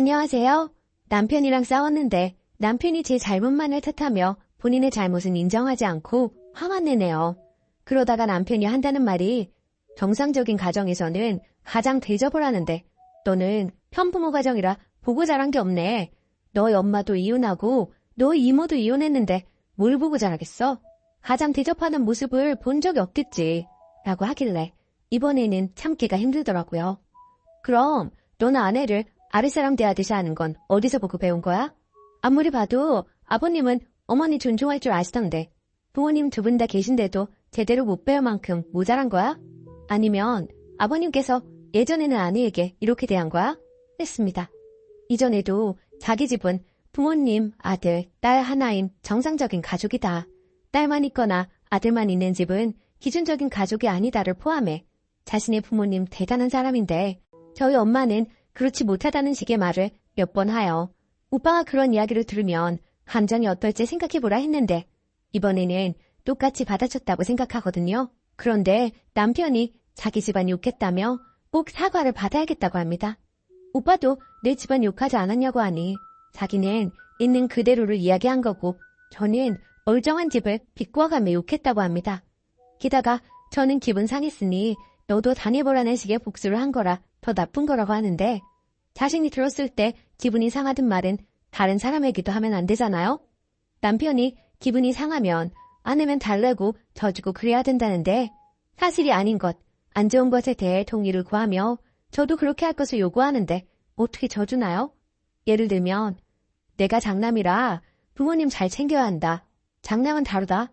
안녕하세요. 남편이랑 싸웠는데 남편이 제 잘못만을 탓하며 본인의 잘못은 인정하지 않고 화만 내네요. 그러다가 남편이 한다는 말이 정상적인 가정에서는 가장 대접을 하는데 너는 편부모 가정이라 보고 자란 게 없네. 너희 엄마도 이혼하고 너희 이모도 이혼했는데 뭘 보고 자라겠어? 가장 대접하는 모습을 본 적이 없겠지. 라고 하길래 이번에는 참기가 힘들더라고요. 그럼 너는 아내를 아랫사람 대하듯이 하는 건 어디서 보고 배운 거야? 아무리 봐도 아버님은 어머니 존중할 줄 아시던데 부모님 두 분 다 계신데도 제대로 못 배울 만큼 모자란 거야? 아니면 아버님께서 예전에는 아내에게 이렇게 대한 거야? 했습니다. 이전에도 자기 집은 부모님, 아들, 딸 하나인 정상적인 가족이다. 딸만 있거나 아들만 있는 집은 기준적인 가족이 아니다를 포함해 자신의 부모님 대단한 사람인데 저희 엄마는 그렇지 못하다는 식의 말을 몇 번 하여 오빠가 그런 이야기를 들으면 감정이 어떨지 생각해보라 했는데 이번에는 똑같이 받아쳤다고 생각하거든요. 그런데 남편이 자기 집안 욕했다며 꼭 사과를 받아야겠다고 합니다. 오빠도 내 집안 욕하지 않았냐고 하니 자기는 있는 그대로를 이야기한 거고 저는 멀쩡한 집을 비꼬아가며 욕했다고 합니다. 게다가 저는 기분 상했으니 너도 다녀보라는 식의 복수를 한 거라 더 나쁜 거라고 하는데 자신이 들었을 때 기분이 상하든 말은 다른 사람에게도 하면 안 되잖아요? 남편이 기분이 상하면 아내면 달래고 져주고 그래야 된다는데 사실이 아닌 것, 안 좋은 것에 대해 동의를 구하며 저도 그렇게 할 것을 요구하는데 어떻게 져주나요? 예를 들면 내가 장남이라 부모님 잘 챙겨야 한다. 장남은 다르다.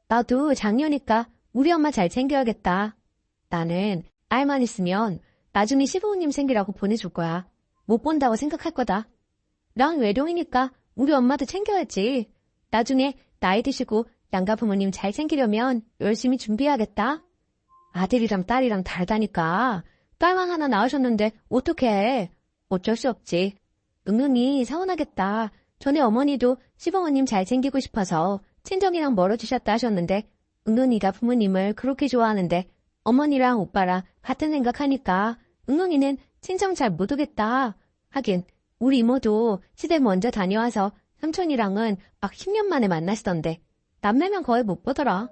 나도 장녀니까 우리 엄마 잘 챙겨야겠다. 나는 알만 있으면 나중에 시부모님 생기라고 보내줄 거야. 못 본다고 생각할 거다. 난 외동이니까 우리 엄마도 챙겨야지. 나중에 나이 드시고 양가 부모님 잘 챙기려면 열심히 준비해야겠다. 아들이랑 딸이랑 다르다니까. 딸만 하나 낳으셨는데 어떡해. 어쩔 수 없지. 은근히 서운하겠다. 전에 어머니도 시부모님 잘 챙기고 싶어서 친정이랑 멀어지셨다 하셨는데 은근히가 부모님을 그렇게 좋아하는데 어머니랑 오빠랑 같은 생각하니까 은근히는 친정 잘 못 오겠다. 하긴 우리 이모도 시댁 먼저 다녀와서 삼촌이랑은 막 10년 만에 만나시던데 남매면 거의 못 보더라.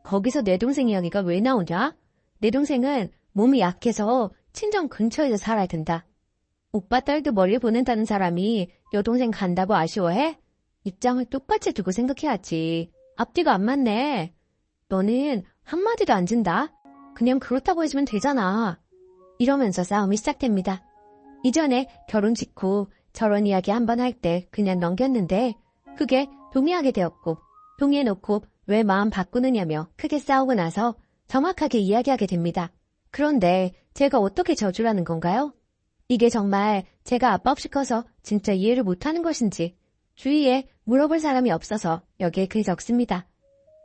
거기서 내 동생 이야기가 왜 나오냐? 내 동생은 몸이 약해서 친정 근처에서 살아야 된다. 오빠 딸도 멀리 보낸다는 사람이 여동생 간다고 아쉬워해? 입장을 똑같이 두고 생각해야지. 앞뒤가 안 맞네. 너는 한마디도 안 준다. 그냥 그렇다고 해주면 되잖아. 이러면서 싸움이 시작됩니다. 이전에 결혼 직후 저런 이야기 한번 할 때 그냥 넘겼는데 그게 동의하게 되었고 동의해놓고 왜 마음 바꾸느냐며 크게 싸우고 나서 정확하게 이야기하게 됩니다. 그런데 제가 어떻게 져주라는 건가요? 이게 정말 제가 아빠 없이 커서 진짜 이해를 못하는 것인지 주위에 물어볼 사람이 없어서 여기에 글 적습니다.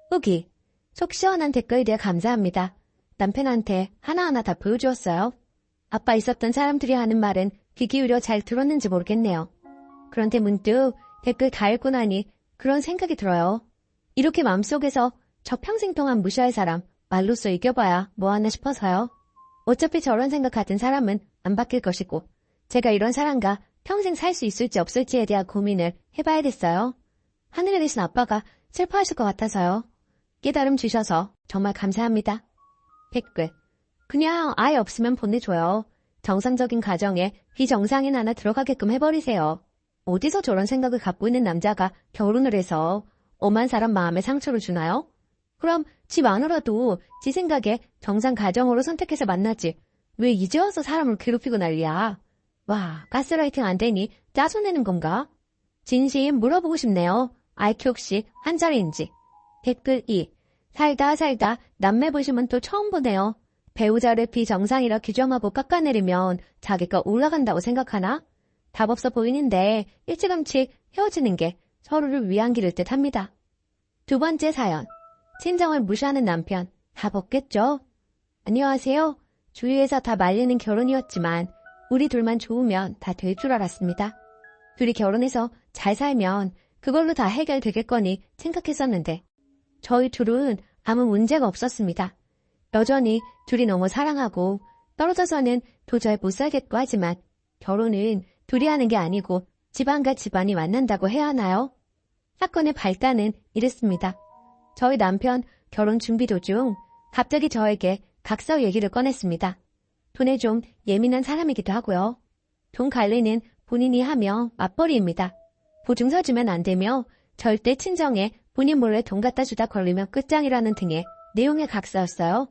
후기, 속 시원한 댓글에 대해 감사합니다. 남편한테 하나하나 다 보여주었어요. 아빠 있었던 사람들이 하는 말은 귀 기울여 잘 들었는지 모르겠네요. 그런데 문득 댓글 다 읽고 나니 그런 생각이 들어요. 이렇게 마음속에서 저 평생 동안 무시할 사람 말로써 이겨봐야 뭐하나 싶어서요. 어차피 저런 생각 가진 사람은 안 바뀔 것이고 제가 이런 사람과 평생 살 수 있을지 없을지에 대한 고민을 해봐야겠어요. 하늘에 계신 아빠가 슬퍼하실 것 같아서요. 깨달음 주셔서 정말 감사합니다. 댓글, 그냥 아예 없으면 보내줘요. 정상적인 가정에 비정상인 하나 들어가게끔 해버리세요. 어디서 저런 생각을 갖고 있는 남자가 결혼을 해서 엄한 사람 마음에 상처를 주나요? 그럼 지 마누라도 지 생각에 정상 가정으로 선택해서 만나지. 왜 이제 와서 사람을 괴롭히고 난리야. 와, 가스라이팅 안 되니 짜증내는 건가? 진심 물어보고 싶네요. IQ 혹시 한 자리인지. 댓글 2. 살다 남매 보시면 또 처음 보네요. 배우자를 비정상이라 규정하고 깎아내리면 자기가 올라간다고 생각하나? 답 없어 보이는데 일찌감치 헤어지는 게 서로를 위한 길일 듯 합니다. 두 번째 사연. 친정을 무시하는 남편. 답 없겠죠? 안녕하세요. 주위에서 다 말리는 결혼이었지만 우리 둘만 좋으면 다 될 줄 알았습니다. 둘이 결혼해서 잘 살면 그걸로 다 해결되겠거니 생각했었는데 저희 둘은 아무 문제가 없었습니다. 여전히 둘이 너무 사랑하고 떨어져서는 도저히 못 살겠고 하지만 결혼은 둘이 하는 게 아니고 집안과 집안이 만난다고 해야 하나요? 사건의 발단은 이랬습니다. 저희 남편 결혼 준비 도중 갑자기 저에게 각서 얘기를 꺼냈습니다. 돈에 좀 예민한 사람이기도 하고요. 돈 관리는 본인이 하며 맞벌이입니다. 보증서 주면 안 되며 절대 친정에 본인 몰래 돈 갖다 주다 걸리면 끝장이라는 등의 내용의 각서였어요.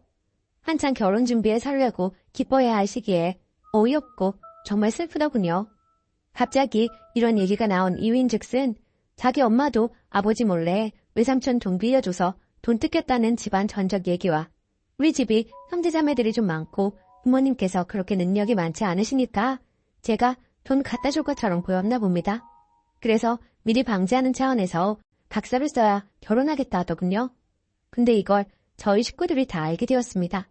한창 결혼 준비에 설레고 기뻐해야 할 시기에 어이없고 정말 슬프더군요. 갑자기 이런 얘기가 나온 이유인즉슨 자기 엄마도 아버지 몰래 외삼촌 돈 빌려줘서 돈 뜯겼다는 집안 전적 얘기와 우리 집이 형제자매들이 좀 많고 부모님께서 그렇게 능력이 많지 않으시니까 제가 돈 갖다 줄 것처럼 보였나 봅니다. 그래서 미리 방지하는 차원에서 각서를 써야 결혼하겠다 하더군요. 근데 이걸 저희 식구들이 다 알게 되었습니다.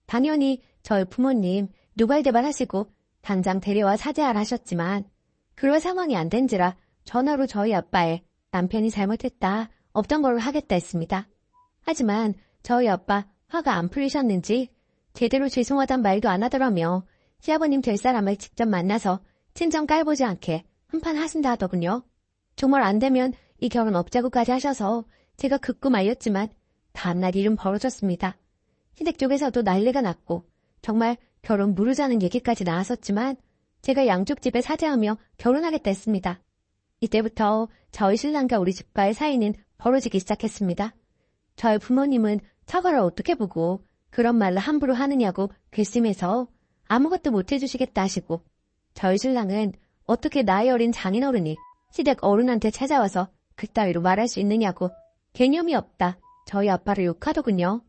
당연히 저희 부모님 노발대발 하시고 당장 데려와 사죄하라 하셨지만 그럴 상황이 안 된지라 전화로 저희 아빠의 남편이 잘못했다, 없던 걸로 하겠다 했습니다. 하지만 저희 아빠 화가 안 풀리셨는지 제대로 죄송하단 말도 안 하더라며 시아버님 될 사람을 직접 만나서 친정 깔보지 않게 한판 하신다 하더군요. 정말 안 되면 이 결혼 없자고까지 하셔서 제가 극구 말렸지만 다음날 일은 벌어졌습니다. 시댁 쪽에서도 난리가 났고 정말 결혼 무르자는 얘기까지 나왔었지만 제가 양쪽 집에 사죄하며 결혼하겠다 했습니다. 이때부터 저희 신랑과 우리 집과의 사이는 벌어지기 시작했습니다. 저희 부모님은 처가를 어떻게 보고 그런 말을 함부로 하느냐고 괘씸해서 아무것도 못해주시겠다 하시고 저희 신랑은 어떻게 나이 어린 장인어른이 시댁 어른한테 찾아와서 그따위로 말할 수 있느냐고 개념이 없다 저희 아빠를 욕하더군요.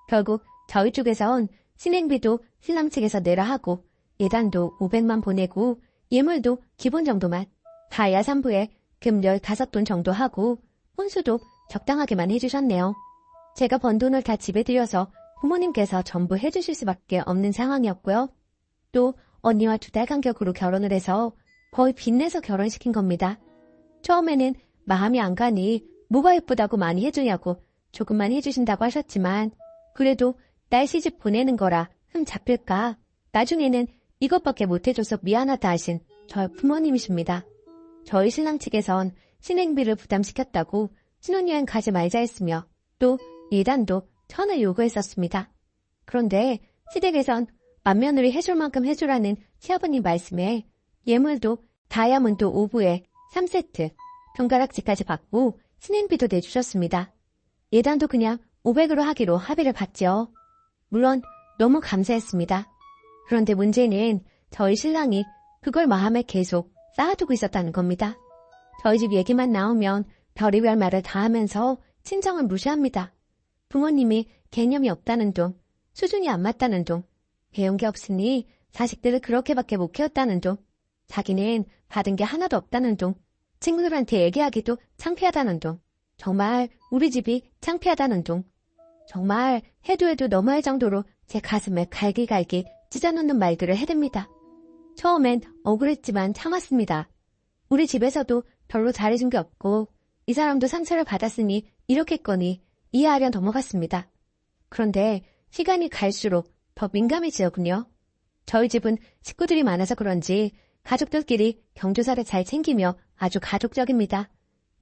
결국 저희 쪽에선 신행비도 신랑 측에서 내라 하고 예단도 500만 보내고 예물도 기본 정도만 가야 3부에 금 15돈 정도 하고 혼수도 적당하게만 해주셨네요. 제가 번 돈을 다 집에 들여서 부모님께서 전부 해주실 수밖에 없는 상황이었고요. 또 언니와 2달 간격으로 결혼을 해서 거의 빚내서 결혼시킨 겁니다. 처음에는 마음이 안 가니 뭐가 예쁘다고 많이 해주냐고 조금만 해주신다고 하셨지만 그래도 딸 시집 보내는 거라 흠 잡힐까 나중에는 이것밖에 못해줘서 미안하다 하신 저희 부모님이십니다. 저희 신랑 측에선 신행비를 부담시켰다고 신혼여행 가지 말자 했으며 또 예단도 1,000을 요구했었습니다. 그런데 시댁에선 맏며느리 해줄 만큼 해주라는 시아버님 말씀에 예물도 다이아몬드 5부에 3세트, 손가락지까지 받고 신행비도 내주셨습니다. 예단도 그냥 500으로 하기로 합의를 봤죠. 물론 너무 감사했습니다. 그런데 문제는 저희 신랑이 그걸 마음에 계속 쌓아두고 있었다는 겁니다. 저희 집 얘기만 나오면 별의별 말을 다 하면서 친정을 무시합니다. 부모님이 개념이 없다는 둥, 수준이 안 맞다는 둥, 배운 게 없으니 자식들을 그렇게밖에 못 키웠다는 둥, 자기는 받은 게 하나도 없다는 둥, 친구들한테 얘기하기도 창피하다는 둥, 정말 우리 집이 창피하다는 둥, 정말 해도 너무할 정도로 제 가슴에 갈기갈기 찢어놓는 말들을 해댑니다. 처음엔 억울했지만 참았습니다. 우리 집에서도 별로 잘해준 게 없고 이 사람도 상처를 받았으니 이렇겠거니 이해하려 넘어갔습니다. 그런데 시간이 갈수록 더 민감해지더군요. 저희 집은 식구들이 많아서 그런지 가족들끼리 경조사를 잘 챙기며 아주 가족적입니다.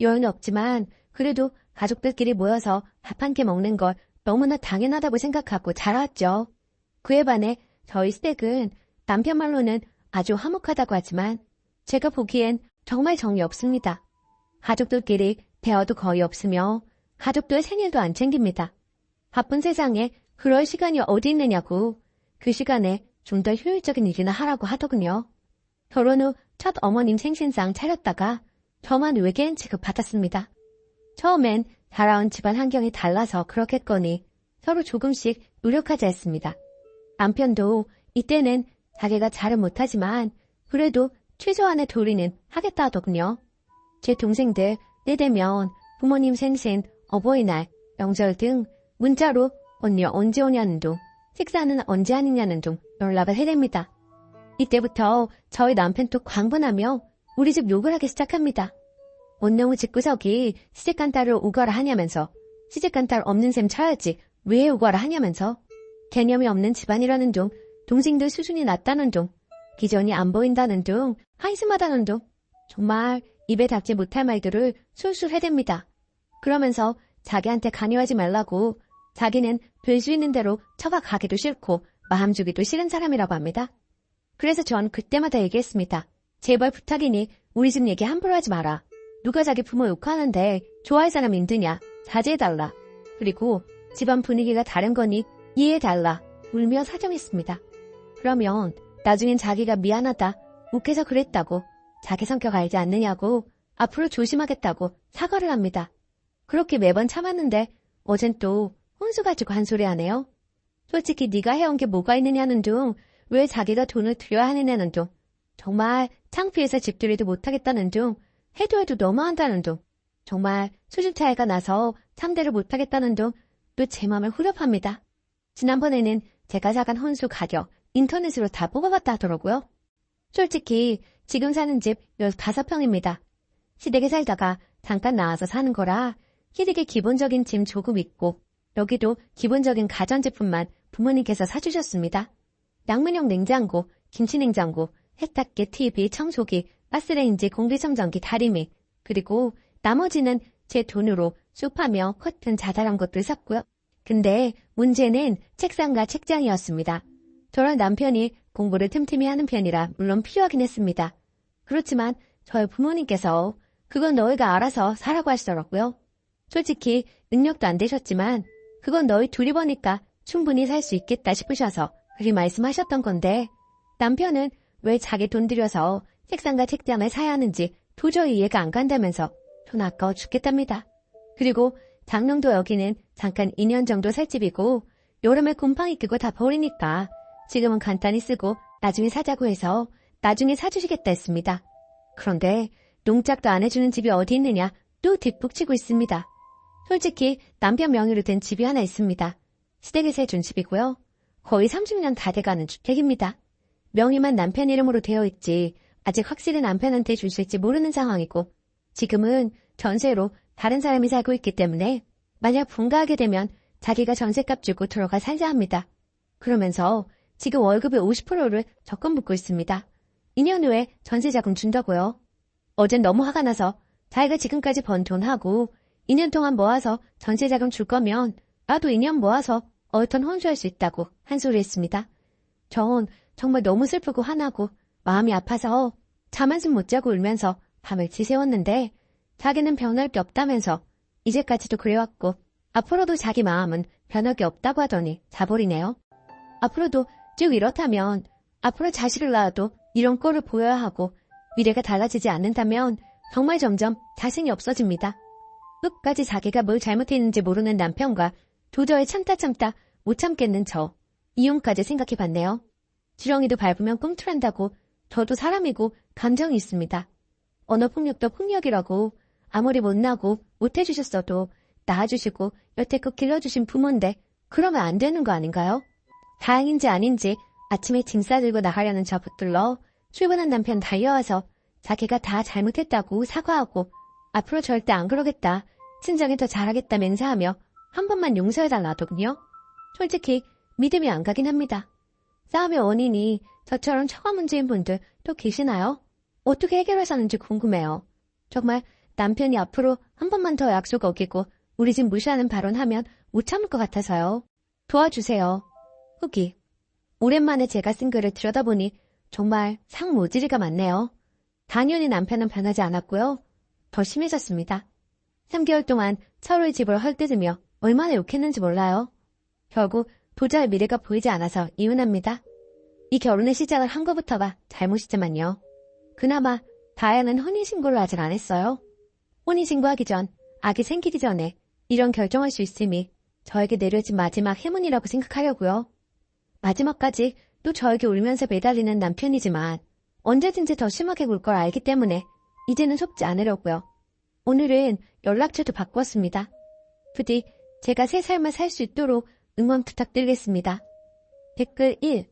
여유는 없지만 그래도 가족들끼리 모여서 밥 한 끼 먹는 걸 너무나 당연하다고 생각하고 자라왔죠. 그에 반해 저희 시댁은 남편 말로는 아주 화목하다고 하지만 제가 보기엔 정말 정이 없습니다. 가족들끼리 대화도 거의 없으며 가족들 생일도 안 챙깁니다. 바쁜 세상에 그럴 시간이 어디 있느냐고 그 시간에 좀 더 효율적인 일이나 하라고 하더군요. 결혼 후 첫 어머님 생신상 차렸다가 저만 외계인 취급받았습니다. 처음엔 자라온 집안 환경이 달라서 그렇겠거니 서로 조금씩 노력하자 했습니다. 남편도 이때는 자기가 잘은 못하지만 그래도 최소한의 도리는 하겠다 하더군요. 제 동생들 때 되면 부모님 생신, 어버이날, 명절 등 문자로 언니 언제 오냐는 둥, 식사는 언제 하느냐는 둥 연락을 해댑니다. 이때부터 저희 남편 또 광분하며 우리 집 욕을 하기 시작합니다. 원놈의 집구석이 시집간 딸을 오거라 하냐면서 시집간 딸 없는 셈 쳐야지 왜 오거라 하냐면서 개념이 없는 집안이라는 둥, 동생들 수준이 낮다는 둥, 기존이 안 보인다는 둥, 한심하다는 둥, 정말 입에 닿지 못할 말들을 술술 해댑니다. 그러면서 자기한테 간여하지 말라고 자기는 될 수 있는 대로 처가가기도 싫고 마음 주기도 싫은 사람이라고 합니다. 그래서 전 그때마다 얘기했습니다. 제발 부탁이니 우리 집 얘기 함부로 하지 마라. 누가 자기 부모 욕하는데 좋아할 사람 있느냐. 자제해달라. 그리고 집안 분위기가 다른 거니 이해해달라. 울며 사정했습니다. 그러면 나중엔 자기가 미안하다, 욱해서 그랬다고, 자기 성격 알지 않느냐고, 앞으로 조심하겠다고 사과를 합니다. 그렇게 매번 참았는데 어젠 또 혼수 가지고 한 소리 하네요. 솔직히 네가 해온 게 뭐가 있느냐는 둥, 왜 자기가 돈을 들여야 하느냐는 둥, 정말 창피해서 집들이도 못하겠다는 둥, 해도 너무한다는 둥, 정말 수준 차이가 나서 참대를 못하겠다는 둥, 또 제 맘을 후려팝니다. 지난번에는 제가 사간 혼수 가격 인터넷으로 다 뽑아봤다 하더라고요. 솔직히 지금 사는 집 15평입니다. 시댁에 살다가 잠깐 나와서 사는 거라 시댁에 기본적인 짐 조금 있고 여기도 기본적인 가전제품만 부모님께서 사주셨습니다. 양문형 냉장고, 김치냉장고, 세탁기, TV, 청소기, 가스레인지, 공기청정기, 다리미, 그리고 나머지는 제 돈으로 소파며 커튼 자잘한 것들 샀고요. 근데 문제는 책상과 책장이었습니다. 저랑 남편이 공부를 틈틈이 하는 편이라 물론 필요하긴 했습니다. 그렇지만 저희 부모님께서 그건 너희가 알아서 사라고 하시더라고요. 솔직히 능력도 안 되셨지만 그건 너희 둘이 버니까 충분히 살 수 있겠다 싶으셔서 그리 말씀하셨던 건데 남편은 왜 자기 돈 들여서 책상과 책장을 사야 하는지 도저히 이해가 안 간다면서 돈 아까워 죽겠답니다. 그리고 장롱도 여기는 잠깐 2년 정도 살 집이고 여름에 곰팡이 끼고 다 버리니까 지금은 간단히 쓰고 나중에 사자고 해서 나중에 사주시겠다 했습니다. 그런데 농작도 안 해주는 집이 어디 있느냐 또 뒷북치고 있습니다. 솔직히 남편 명의로 된 집이 하나 있습니다. 시댁에서 해준 집이고요. 거의 30년 다 돼가는 주택입니다. 명의만 남편 이름으로 되어 있지 아직 확실히 남편한테 줄 수 있지 모르는 상황이고 지금은 전세로 다른 사람이 살고 있기 때문에 만약 분가하게 되면 자기가 전세값 주고 들어가 살자 합니다. 그러면서 지금 월급의 50%를 적금 붓고 있습니다. 2년 후에 전세자금 준다고요. 어젠 너무 화가 나서 자기가 지금까지 번 돈하고 2년 동안 모아서 전세자금 줄 거면 나도 2년 모아서 얼턴 혼수할 수 있다고 한 소리 했습니다. 전 정말 너무 슬프고 화나고 마음이 아파서 잠 한숨 못 자고 울면서 밤을 지새웠는데 자기는 변할 게 없다면서 이제까지도 그래왔고 앞으로도 자기 마음은 변할 게 없다고 하더니 자버리네요. 앞으로도 쭉 이렇다면 앞으로 자식을 낳아도 이런 꼴을 보여야 하고 미래가 달라지지 않는다면 정말 점점 자신이 없어집니다. 끝까지 자기가 뭘 잘못했는지 모르는 남편과 도저히 참다 못 참겠는 저 이혼까지 생각해봤네요. 지렁이도 밟으면 꿈틀한다고 저도 사람이고 감정이 있습니다. 언어폭력도 폭력이라고 아무리 못나고 못해주셨어도 낳아주시고 여태껏 길러주신 부모인데 그러면 안 되는 거 아닌가요? 다행인지 아닌지 아침에 짐 싸들고 나가려는 저 붙들러 출근한 남편 달려와서 자기가 다 잘못했다고 사과하고 앞으로 절대 안 그러겠다, 친정에 더 잘하겠다 맹세하며 한 번만 용서해달라 하더군요. 솔직히 믿음이 안 가긴 합니다. 싸움의 원인이 저처럼 처가 문제인 분들 또 계시나요? 어떻게 해결하셨는지 궁금해요. 정말 남편이 앞으로 한 번만 더 약속 어기고 우리 집 무시하는 발언하면 못 참을 것 같아서요. 도와주세요. 후기. 오랜만에 제가 쓴 글을 들여다보니 정말 상모지리가 많네요. 당연히 남편은 변하지 않았고요. 더 심해졌습니다. 3개월 동안 서로의 집을 헐뜯으며 얼마나 욕했는지 몰라요. 결국 도저히 미래가 보이지 않아서 이혼합니다. 이 결혼의 시작을 한 것부터가 잘못이지만요. 그나마 다혜는 혼인신고를 아직 안 했어요. 혼인신고하기 전, 아기 생기기 전에 이런 결정할 수 있음이 저에게 내려진 마지막 행운이라고 생각하려고요. 마지막까지 또 저에게 울면서 매달리는 남편이지만 언제든지 더 심하게 굴 걸 알기 때문에 이제는 속지 않으려고요. 오늘은 연락처도 바꿨습니다. 부디 제가 새 삶을 살 수 있도록 응원 부탁드리겠습니다. 댓글 1.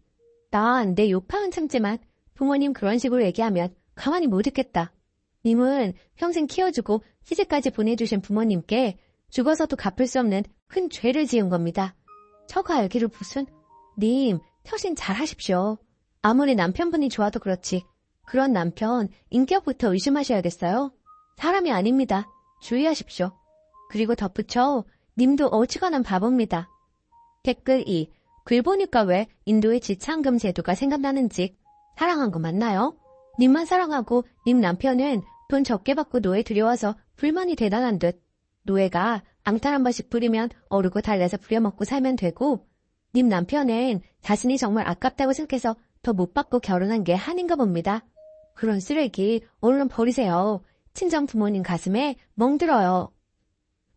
난 내 욕파은 참지만 부모님 그런 식으로 얘기하면 가만히 못 있겠다. 님은 평생 키워주고 시집까지 보내주신 부모님께 죽어서도 갚을 수 없는 큰 죄를 지은 겁니다. 처가 알기를 무슨? 님, 처신 잘하십시오. 아무리 남편분이 좋아도 그렇지. 그런 남편 인격부터 의심하셔야겠어요. 사람이 아닙니다. 주의하십시오. 그리고 덧붙여 님도 어지간한 바보입니다. 댓글 2. 글 보니까 왜 인도의 지참금 제도가 생각나는지. 사랑한 거 맞나요? 님만 사랑하고 님 남편은 돈 적게 받고 노예 들여와서 불만이 대단한 듯. 노예가 앙탈 한 번씩 부리면 어르고 달래서 부려먹고 살면 되고, 님 남편은 자신이 정말 아깝다고 생각해서 더 못 받고 결혼한 게 한인가 봅니다. 그런 쓰레기 얼른 버리세요. 친정 부모님 가슴에 멍들어요.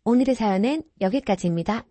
오늘의 사연은 여기까지입니다.